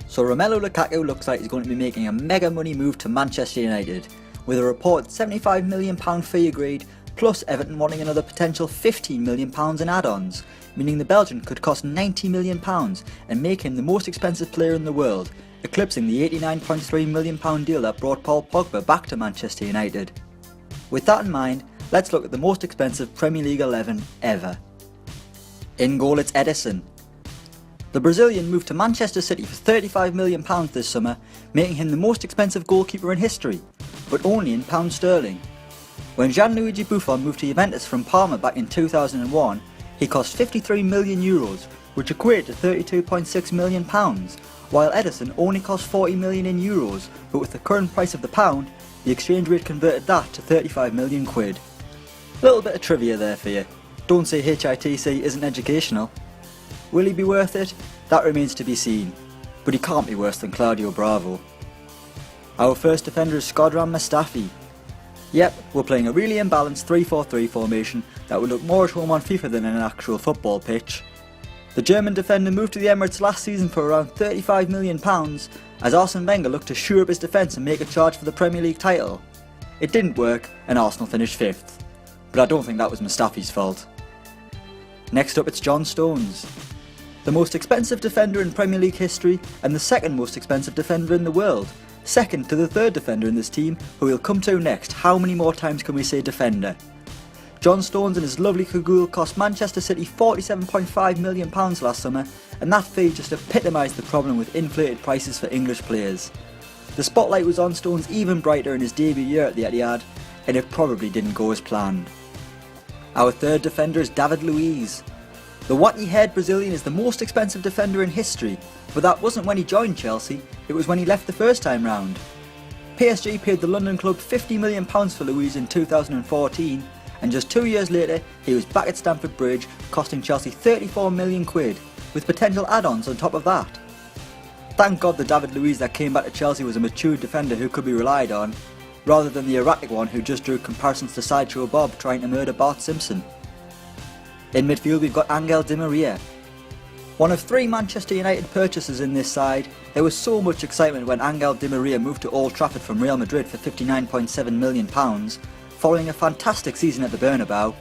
So Romelu Lukaku looks like he's going to be making a mega money move to Manchester United, with a reported £75 million fee agreed, plus Everton wanting another potential £15 million in add-ons, meaning the Belgian could cost £90 million and make him the most expensive player in the world, eclipsing the £89.3 million deal that brought Paul Pogba back to Manchester United. With that in mind, let's look at the most expensive Premier League 11 ever. In goal, it's Ederson. The Brazilian moved to Manchester City for £35 million this summer, making him the most expensive goalkeeper in history, but only in pound sterling. When Gianluigi Buffon moved to Juventus from Parma back in 2001, he cost €53 million, which equated to £32.6 million, while Ederson only cost €40 million, but with the current price of the pound, the exchange rate converted that to £35 million. Little bit of trivia there for you. Don't say HITC isn't educational. Will he be worth it? That remains to be seen, but he can't be worse than Claudio Bravo. Our first defender is Shkodran Mustafi. Yep, we're playing a really imbalanced 3-4-3 formation that would look more at home on FIFA than in an actual football pitch. The German defender moved to the Emirates last season for around £35 million, as Arsene Wenger looked to shore up his defence and make a charge for the Premier League title. It didn't work and Arsenal finished 5th, but I don't think that was Mustafi's fault. Next up, it's John Stones. The most expensive defender in Premier League history and the second most expensive defender in the world, second to the third defender in this team, who we'll come to next. How many more times can we say defender? John Stones and his lovely cagoule cost Manchester City £47.5 million last summer, and that fee just epitomised the problem with inflated prices for English players. The spotlight was on Stones even brighter in his debut year at the Etihad, and it probably didn't go as planned. Our third defender is David Luiz. The wacky-haired Brazilian is the most expensive defender in history, but that wasn't when he joined Chelsea, it was when he left the first time round. PSG paid the London club £50 million for Luiz in 2014, and just 2 years later he was back at Stamford Bridge, costing Chelsea £34 million, with potential add-ons on top of that. Thank God the David Luiz that came back to Chelsea was a mature defender who could be relied on, rather than the erratic one who just drew comparisons to Sideshow Bob trying to murder Bart Simpson. In midfield we've got Angel Di Maria. One of 3 Manchester United purchases in this side, there was so much excitement when Angel Di Maria moved to Old Trafford from Real Madrid for £59.7 million, following a fantastic season at the Bernabeu.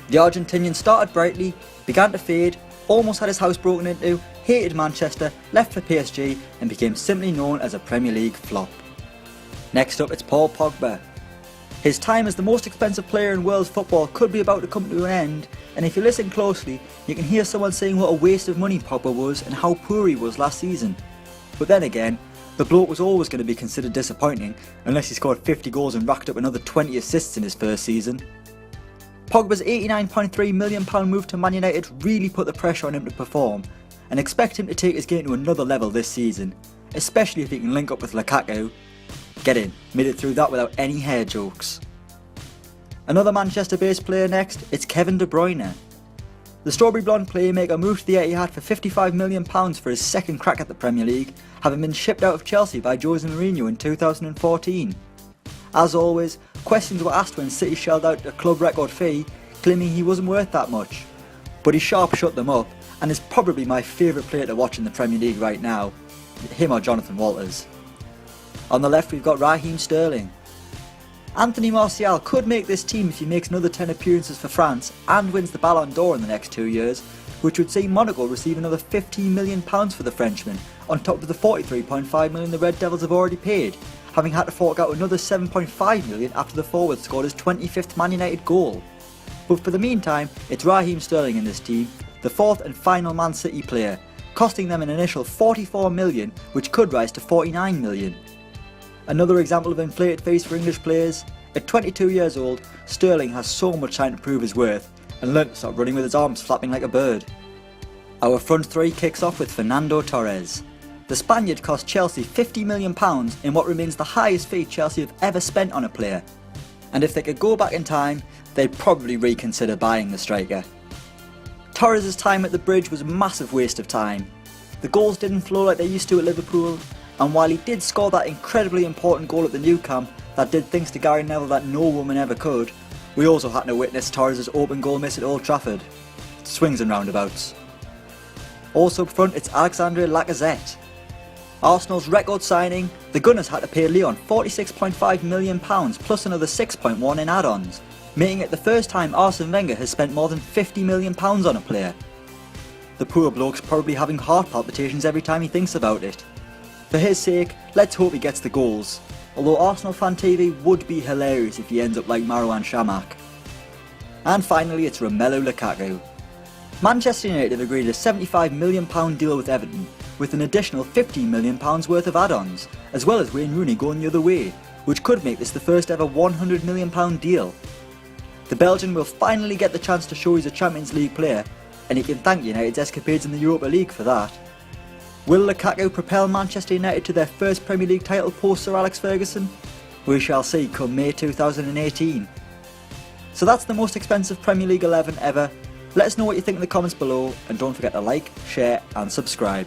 The Argentinian started brightly, began to fade, almost had his house broken into, hated Manchester, left for PSG and became simply known as a Premier League flop. Next up, it's Paul Pogba. His time as the most expensive player in world football could be about to come to an end, and if you listen closely, you can hear someone saying what a waste of money Pogba was and how poor he was last season. But then again, the bloke was always going to be considered disappointing unless he scored 50 goals and racked up another 20 assists in his first season. Pogba's £89.3 million move to Man United really put the pressure on him to perform, and expect him to take his game to another level this season, especially if he can link up with Lukaku. Get in, made it through that without any hair jokes. Another Manchester-based player next, it's Kevin De Bruyne. The Strawberry Blonde playmaker moved to the Etihad for £55 million for his second crack at the Premier League, having been shipped out of Chelsea by Jose Mourinho in 2014. As always, questions were asked when City shelled out a club record fee, claiming he wasn't worth that much. But he sharp shut them up, and is probably my favourite player to watch in the Premier League right now, him or Jonathan Walters. On the left we've got Raheem Sterling. Anthony Martial could make this team if he makes another 10 appearances for France and wins the Ballon d'Or in the next 2 years, which would see Monaco receive another £15 million for the Frenchman, on top of the £43.5 million the Red Devils have already paid, having had to fork out another £7.5 million after the forward scored his 25th Man United goal. But for the meantime, it's Raheem Sterling in this team, the 4th and final Man City player, costing them an initial £44 million, which could rise to £49 million. Another example of inflated fees for English players. At 22 years old, Sterling has so much time to prove his worth and learnt to stop running with his arms flapping like a bird. Our front three kicks off with Fernando Torres. The Spaniard cost Chelsea £50 million in what remains the highest fee Chelsea have ever spent on a player. And if they could go back in time, they'd probably reconsider buying the striker. Torres' time at the Bridge was a massive waste of time. The goals didn't flow like they used to at Liverpool, and while he did score that incredibly important goal at the Nou Camp that did things to Gary Neville that no woman ever could, we also had to witness Torres' open goal miss at Old Trafford. Swings and roundabouts. Also up front, it's Alexandre Lacazette. Arsenal's record signing, the Gunners had to pay Lyon £46.5 million plus another 6.1 in add-ons, making it the first time Arsene Wenger has spent more than £50 million on a player. The poor bloke's probably having heart palpitations every time he thinks about it. For his sake, let's hope he gets the goals, although Arsenal Fan TV would be hilarious if he ends up like Marouane Chamakh. And finally, it's Romelu Lukaku. Manchester United agreed a £75 million deal with Everton, with an additional £15 million worth of add-ons, as well as Wayne Rooney going the other way, which could make this the first ever £100 million deal. The Belgian will finally get the chance to show he's a Champions League player, and he can thank United's escapades in the Europa League for that. Will Lukaku propel Manchester United to their first Premier League title post Sir Alex Ferguson? We shall see come May 2018. So that's the most expensive Premier League 11 ever. Let us know what you think in the comments below, and don't forget to like, share and subscribe.